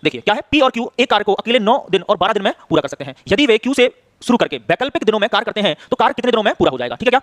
देखिए क्या है, पी और क्यू एक कार्य को अकेले 9 दिन और 12 दिन में पूरा कर सकते हैं। यदि वे क्यू से शुरू करके वैकल्पिक दिनों में कार्य करते हैं तो कार्य कितने दिनों में पूरा हो जाएगा? ठीक है क्या?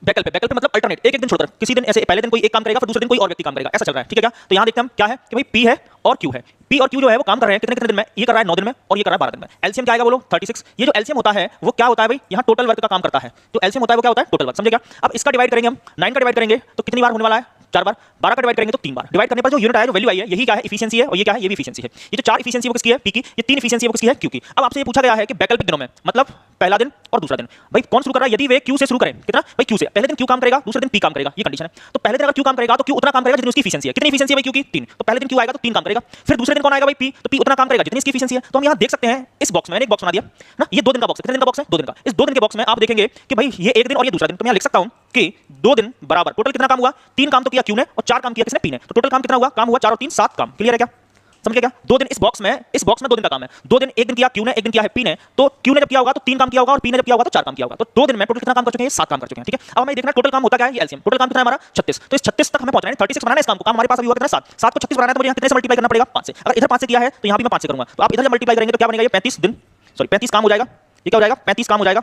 वैकल्पिक मतलब अल्टरनेट, एक दिन छोड़कर किसी दिन, ऐसे पहले दिन कोई एक काम करेगा फिर दूसरे दिन कोई और व्यक्ति काम करेगा, ऐसा चल रहा है। ठीक है क्या? तो यहां देखते हैं हम क्या है कि भाई पी है और क्यू है। पी और क्यू जो है वो काम कर रहे हैं कितने कितने दिन में? ये कर रहा है 9 दिन में और ये कर रहा है 12 दिन में। एलसीएम क्या आएगा बोलो? 36। ये जो एलसीएम होता है वो क्या होता है भाई? यहाँ टोटल वर्क का काम करता है। तो एलसीएम होता है वो क्या होता है? Total work. समझे क्या? अब इसका डिवाइड करेंगे हम, 9 का डिवाइड करेंगे तो कितनी बार होने वाला है? 4 बार। 12 का डिवाइड करेंगे तो 3 बार। डिवाइड करने पर जो यूनिट आया, जो वैल्यू आई है, यही क्या है? एफिशिएंसी है। और ये क्या है? ये भी एफिशिएंसी है। ये जो 4 एफिशिएंसी वो किसकी है? पी की। ये 3 एफिशिएंसी वो किसकी है? क्यू की। अब आपसे ये पूछा गया है कि वैकल्पिक दिनों में, मतलब पहला दिन और दूसरा दिन, भाई कौन शुरू कर रहा है? यदि वे क्यू से शुरू करें, कितना भाई? क्यू से। पहले दिन क्यू काम करेगा, दूसरे दिन पी काम करेगा, ये कंडीशन है। तो पहले दिन अगर क्यू काम करेगा तो क्यू उतना काम करेगा जितनी उसकी एफिशिएंसी है। कितनी एफिशिएंसी है भाई क्यू की? 3। तो पहले दिन क्यू आएगा तो 3 काम करेगा। फिर दूसरे दिन कौन आएगा भाई? पी। तो पी उतना काम करेगा जितनी इसकी एफिशिएंसी है। तो हम यहां देख सकते हैं इस बॉक्स में, मैंने एक बॉक्स बना दिया ना, ये 2 दिन का बॉक्स है। कितने दिन का बॉक्स है? 2 दिन का। इस 2 दिन के बॉक्स में आप देखेंगे कि भाई ये एक दिन और ये दूसरा दिन। तो मैं यहां लिख सकता हूं कि 2 दिन बराबर टोटल कितना काम हुआ? 3 काम तो किया क्यू ने और 4 काम किया किसने? पी ने। तो टोटल काम कितना हुआ? काम हुआ 4 और 3 7 काम। क्लियर है क्या? समझ गए क्या? 2 दिन इस बॉक्स में 2 दिन का काम है। 2 दिन, एक दिन किया क्यू ने, एक दिन किया है पी ने। तो क्यू ने जब किया होगा तो 3 काम किया होगा और पी ने जब किया होगा तो 4 काम किया होगा। तो 2 दिन में टोटल कितना काम कर चुके हैं? 7 काम कर चुके हैं। ठीक है, अब हमें देखना टोटल काम होता क्या है? ये एलसीएम। टोटल काम कितना है हमारा? 36। तो इस 36 तक हमें पहुंचना है, 36 बनाना है इस काम को। काम हमारे पास अभी हुआ कितना? 7। 7 को 36 बनाना है तो मुझे यहां कितने से मल्टीप्लाई करना पड़ेगा? 5 से। अगर इधर 5 से किया है तो यहां भी मैं 5 से करूंगा। तो आप इधर जब मल्टीप्लाई करेंगे तो क्या बनेगा? ये 35 दिन, सॉरी 35 काम हो जाएगा। ये क्या हो जाएगा? 35 काम हो जाएगा।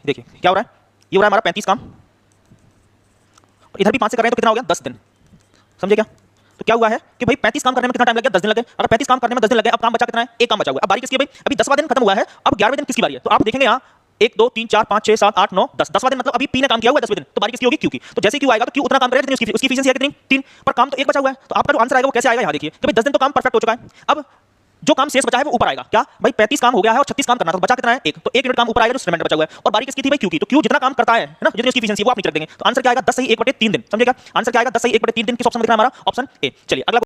देखिए क्या हो रहा है? ये हो रहा है हमारा 35 काम। इधर भी 5 से कर रहे हैं तो कितना हो गया? 10 दिन। समझे क्या? तो क्या हुआ है कि भाई 35 काम करने में कितना टाइम लग गया? 10 दिन लगे। अगर 35 काम करने में 10 दिन लगे, अब काम बचा कितना है? एक काम बचा हुआ है। अब बारी किसकी है भाई? अभी 10वां दिन खत्म हुआ है, अब 11वें दिन किसकी बारी है? तो आप देखेंगे यहाँ 1 2 3 4 5 6 7 8 9 10, 10वां दिन मतलब अभी पी ने काम किया हुआ है 10वें दिन। तो बारी किसकी होगी? क्यू की। तो जैसे क्यू आएगा तो क्यू उतना काम करेगा जितनी उसकी एफिशिएंसी है। कितनी? 3। पर काम तो एक बचा हुआ है। तो आपका जो आंसर आएगा वो कैसे आएगा? यहाँ देखिए कि भाई 10 दिन तो काम परफेक्ट हो चुका है। अब जो काम शेष बचा है वो ऊपर आएगा। क्या भाई? 35 काम हो गया है और 36 काम करना, तो बचा कितना है? 1। तो 1 यूनिट काम ऊपर आएगा जो रिमाइंडर बचा हुआ है। और बारी किसकी थी भाई? क्यू की। तो क्यू जितना काम करता है ना, जितनी उसकी एफिशिएंसी वो आप नीचे रख देंगे। तो आंसर क्या आएगा? 10 सही 1/3 दिन। समझे क्या? आंसर क्या आएगा? 10 सही 1/3 दिन। किस ऑप्शन में दिख रहा है हमारा? Option A. चलिए अगला